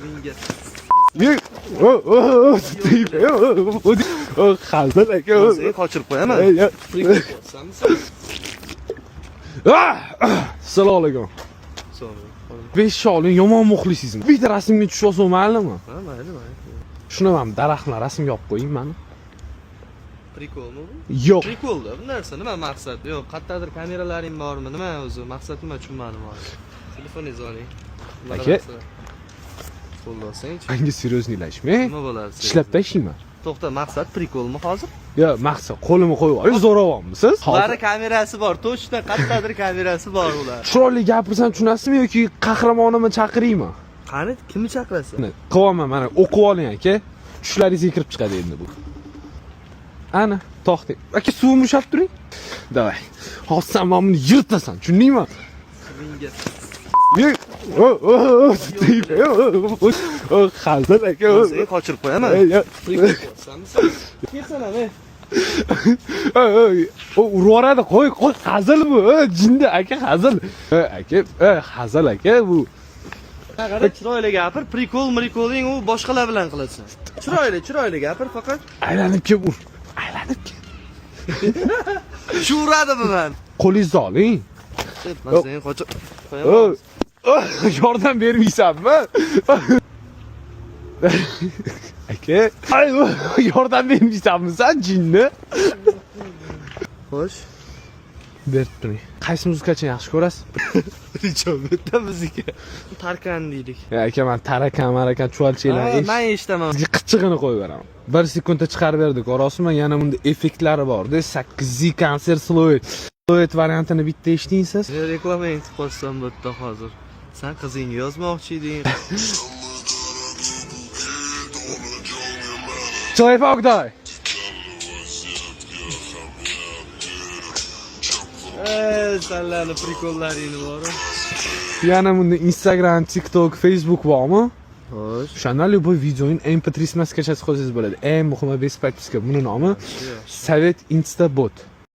Menga. Hazır aka. Seni qochirib qo'yaman. Assalomu alaykum. Besholing yomon muxlisizmi? Bitta rasmga tushish olsam maylimi? Ha, mayli. Shuni ham daraxtni rasmga olib qo'ying mani. Prikolmi bu? Yo'q. Prikolda bu narsa nima maqsad? Yo'q, qayerdadir kameralaring bormi? Nima o'zi? Maqsad nima tushunmadim hozir. Telefoningizni oling. Aka. Qo'llasang-chi. Menga seryoznilashmay. Nima bo'ladi? Ishlab tashlayman. To'xta, maqsad prikolmi hozir? Yo'q, maqsad qo'limni qo'yib olish zo'ravonmisiz? Ular kamerasi bor, to'shda qayerdadir kamerasi bor ular. Chiroyli gapirsam tushunasizmi yoki qahramonimni chaqiraymi? Qani, kimni chaqirasan? Qilaman, mana o'qib oling aka. Tushlaringizga kirib chiqadi endi bu. Ana, to'xtang. Aka, suvimni ushlab turing. Davay. Hozir sen buni yirtasan, tushundingmi? Menga. Hazır aka. Seni qochirib qo'yaman. Kelsan ana. O urvoradi, qo'y, hazil bu. Jinni aka, hazil. Aka, hazil aka bu. Qara chiroyli gapir, prikoling u boshqalar bilan qilasan. Chiroyli gapir faqat. Aylanib kelib ur. Aylanib kel. Shu uradimi men? Qo'lingizni oling. Men seni qochirib qo'yaman. Yordam bermaysanmi? Aka, yordam bermaysanmi sen jinni? Xo'sh. Berib turing. Qaysi muzikachini yaxshi ko'rasiz? Bitta muzika. Tarkan deylik. Aka, men tarakan chuvalchilarni Men eshitaman. sizga qichig'ini qo'yib beraman. 1 sekundda chiqarib berdik, ko'rasizmi? Yana bunda effektlari bor-da, 8Z konsert Sloet variantini bitta eshitdingsiz? Reklama aytib qo'ysam bu yerda hozir. Sen qizingga yozmoqchi eding. Choy pokdoy. Senlarni prikollaringni bor. Yana bunda Instagram, TikTok, Facebook bormi? Xo'sh. O'shanda любой videoning MP3 skачать qilsangiz bo'ladi. Eng muhimi best practice buni nomi Sovet Instabot.